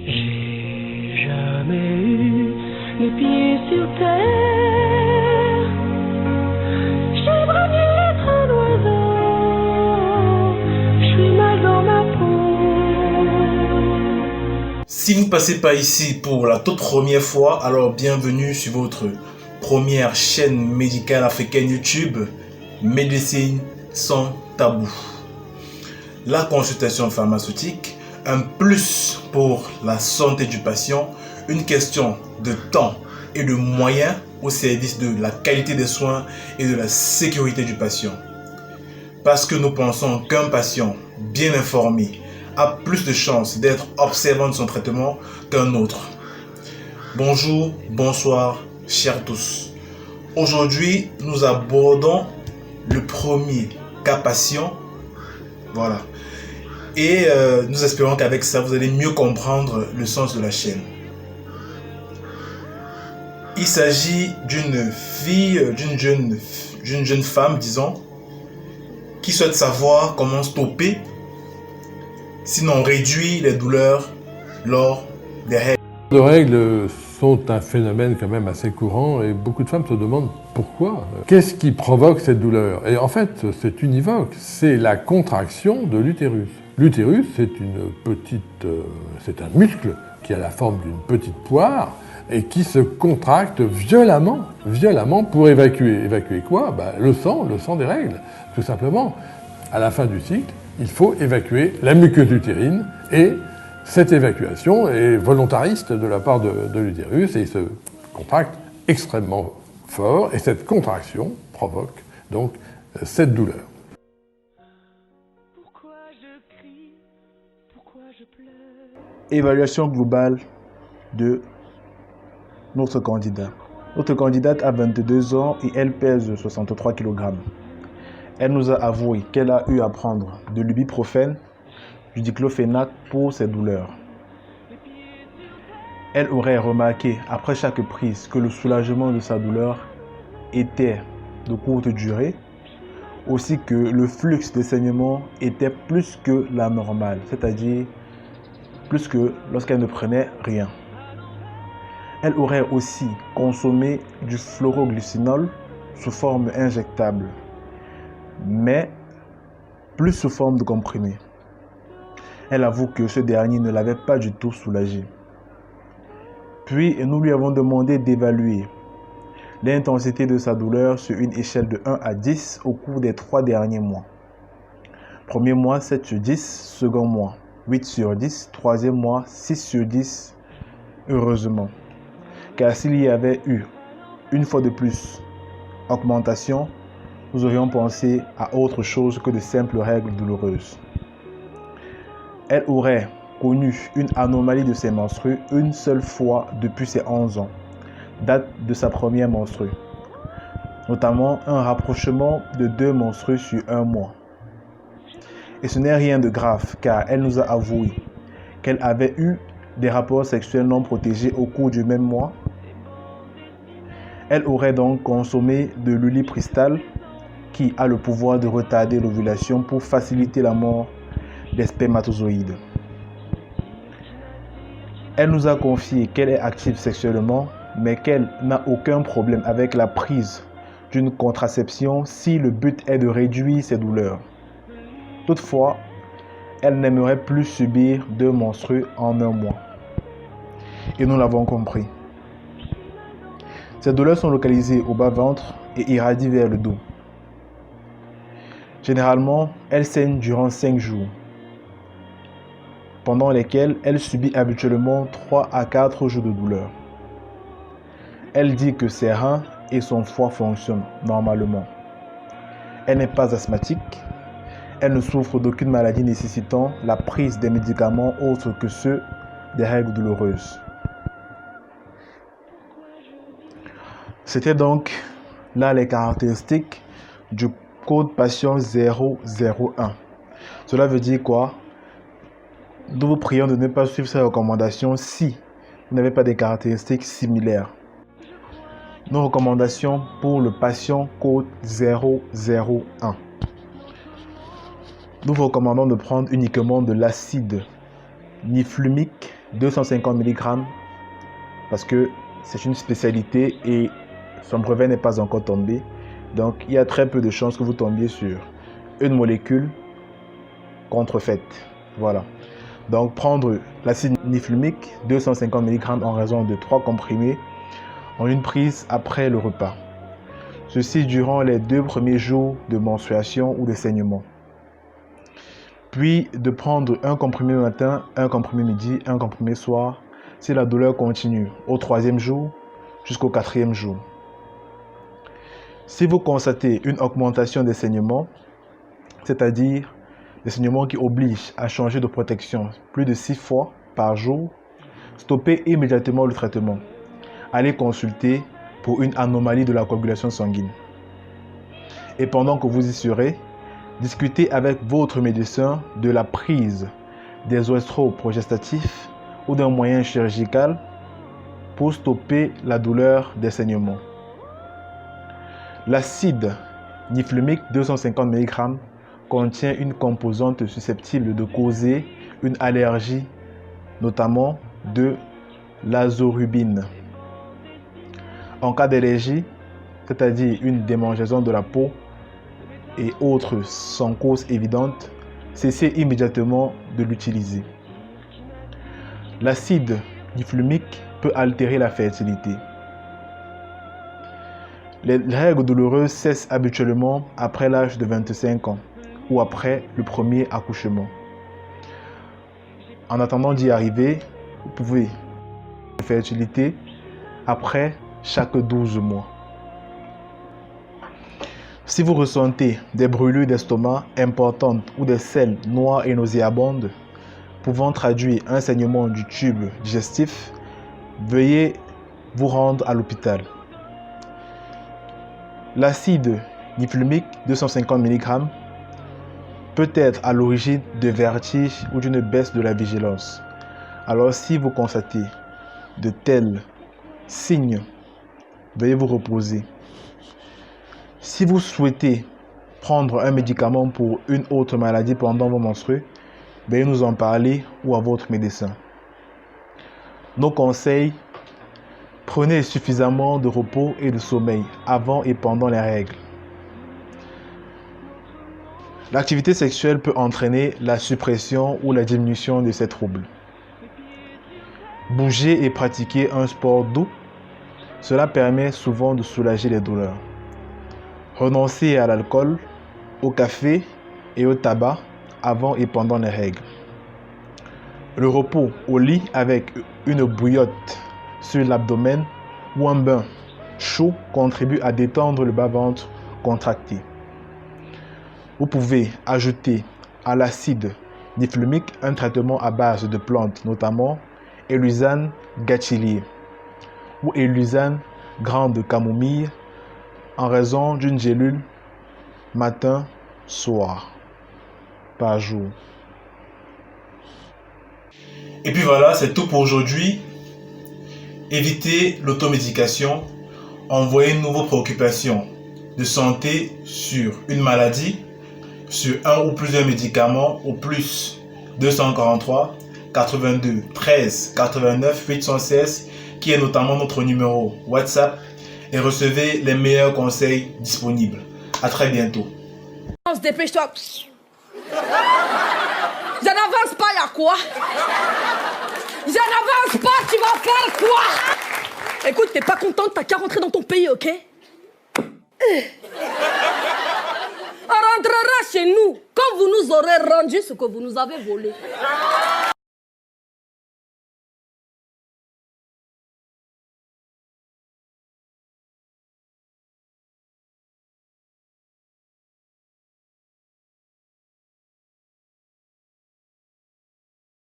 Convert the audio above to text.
J'ai jamais eu les pieds sur terre. J'ai brûlé l'être d'oiseau. Je suis mal dans ma peau. Si vous ne passez pas ici pour la toute première fois, alors bienvenue sur votre première chaîne médicale africaine YouTube, Médecine sans tabou. La consultation pharmaceutique, un plus pour la santé du patient, une question de temps et de moyens au service de la qualité des soins et de la sécurité du patient. Parce que nous pensons qu'un patient bien informé a plus de chances d'être observant de son traitement qu'un autre. Bonjour, bonsoir, chers tous. Aujourd'hui, nous abordons le premier cas patient. Voilà. Et nous espérons qu'avec ça, vous allez mieux comprendre le sens de la chaîne. Il s'agit d'une fille, d'une jeune femme, disons, qui souhaite savoir comment stopper, sinon réduire les douleurs lors des règles. Les règles sont un phénomène quand même assez courant et beaucoup de femmes se demandent pourquoi. Qu'est-ce qui provoque cette douleur? Et en fait, c'est univoque, c'est la contraction de l'utérus. L'utérus, c'est un muscle qui a la forme d'une petite poire et qui se contracte violemment pour évacuer. Évacuer quoi? Le sang des règles, tout simplement. À la fin du cycle, il faut évacuer la muqueuse utérine et cette évacuation est volontariste de la part de l'utérus et il se contracte extrêmement fort et cette contraction provoque donc cette douleur. Pourquoi je crie? Pourquoi je pleure? Évaluation globale de notre candidat. Notre candidate a 22 ans et elle pèse 63 kg. Elle nous a avoué qu'elle a eu à prendre de l'ibuprofène, du diclofénac pour ses douleurs. Elle aurait remarqué après chaque prise que le soulagement de sa douleur était de courte durée, aussi que le flux des saignements était plus que la normale, c'est-à-dire plus que lorsqu'elle ne prenait rien. Elle aurait aussi consommé du chloroglucinol sous forme injectable, mais plus sous forme de comprimé. Elle avoue que ce dernier ne l'avait pas du tout soulagée. Puis, nous lui avons demandé d'évaluer l'intensité de sa douleur sur une échelle de 1 à 10 au cours des 3 derniers mois. Premier mois, 7 sur 10, second mois, 8 sur 10, troisième mois, 6 sur 10, heureusement. Car s'il y avait eu, une fois de plus, augmentation, nous aurions pensé à autre chose que de simples règles douloureuses. Elle aurait connu une anomalie de ses menstrues une seule fois depuis ses 11 ans, date de sa première menstrue, notamment un rapprochement de 2 menstrues sur 1 mois. Et ce n'est rien de grave car elle nous a avoué qu'elle avait eu des rapports sexuels non protégés au cours du même mois. Elle aurait donc consommé de l'ulipristal qui a le pouvoir de retarder l'ovulation pour faciliter la mort des spermatozoïdes. Elle nous a confié qu'elle est active sexuellement, mais qu'elle n'a aucun problème avec la prise d'une contraception si le but est de réduire ses douleurs. Toutefois, elle n'aimerait plus subir 2 menstrues en 1 mois. Et nous l'avons compris. Ces douleurs sont localisées au bas-ventre et irradient vers le dos. Généralement, elle saigne durant 5 jours, pendant lesquels elle subit habituellement 3 à 4 jours de douleur. Elle dit que ses reins et son foie fonctionnent normalement. Elle n'est pas asthmatique. Elle ne souffre d'aucune maladie nécessitant la prise des médicaments autres que ceux des règles douloureuses. C'était donc là les caractéristiques du code patient 001. Cela veut dire quoi? Nous vous prions de ne pas suivre ces recommandations si vous n'avez pas des caractéristiques similaires. Nos recommandations pour le patient code 001. Nous vous recommandons de prendre uniquement de l'acide niflumique 250 mg parce que c'est une spécialité et son brevet n'est pas encore tombé. Donc, il y a très peu de chances que vous tombiez sur une molécule contrefaite. Voilà. Donc, prendre l'acide niflumique, 250 mg en raison de 3 comprimés en une prise après le repas. Ceci durant les 2 premiers jours de menstruation ou de saignement. Puis, de prendre un comprimé matin, un comprimé midi, un comprimé soir, si la douleur continue au 3e jour jusqu'au 4e jour. Si vous constatez une augmentation des saignements, c'est-à-dire des saignements qui obligent à changer de protection plus de 6 fois par jour, stoppez immédiatement le traitement. Allez consulter pour une anomalie de la coagulation sanguine. Et pendant que vous y serez, discutez avec votre médecin de la prise des oestroprogestatifs ou d'un moyen chirurgical pour stopper la douleur des saignements. L'acide niflumique 250 mg contient une composante susceptible de causer une allergie, notamment de l'azorubine. En cas d'allergie, c'est-à-dire une démangeaison de la peau et autres sans cause évidente, cessez immédiatement de l'utiliser. L'acide niflumique peut altérer la fertilité. Les règles douloureuses cessent habituellement après l'âge de 25 ans ou après le premier accouchement. En attendant d'y arriver, vous pouvez la fertilité après chaque 12 mois. Si vous ressentez des brûlures d'estomac importantes ou des selles noires et nauséabondes pouvant traduire un saignement du tube digestif, veuillez vous rendre à l'hôpital. L'acide niflumique 250 mg peut être à l'origine de vertiges ou d'une baisse de la vigilance. Alors si vous constatez de tels signes, veuillez vous reposer. Si vous souhaitez prendre un médicament pour une autre maladie pendant vos menstrues, veuillez nous en parler ou à votre médecin. Nos conseils: prenez suffisamment de repos et de sommeil avant et pendant les règles. L'activité sexuelle peut entraîner la suppression ou la diminution de ces troubles. Bouger et pratiquer un sport doux, cela permet souvent de soulager les douleurs. Renoncer à l'alcool, au café et au tabac avant et pendant les règles. Le repos au lit avec une bouillotte sur l'abdomen ou un bain chaud contribue à détendre le bas-ventre contracté. Vous pouvez ajouter à l'acide niflumique un traitement à base de plantes, notamment Élusane gatchilier ou Élusane grande camomille en raison d'une gélule matin-soir par jour. Et puis voilà, c'est tout pour aujourd'hui. Évitez l'automédication. Envoyez-nous vos préoccupations de santé sur une maladie, sur un ou plusieurs médicaments au plus 243 82 13 89 816 qui est notamment notre numéro WhatsApp, et recevez les meilleurs conseils disponibles. À très bientôt. Dépêche-toi. Je n'avance pas, y'a quoi? Je n'avance pas, tu vas faire quoi? Écoute, t'es pas contente, t'as qu'à rentrer dans ton pays, ok? On rentrera chez nous quand vous nous aurez rendu ce que vous nous avez volé.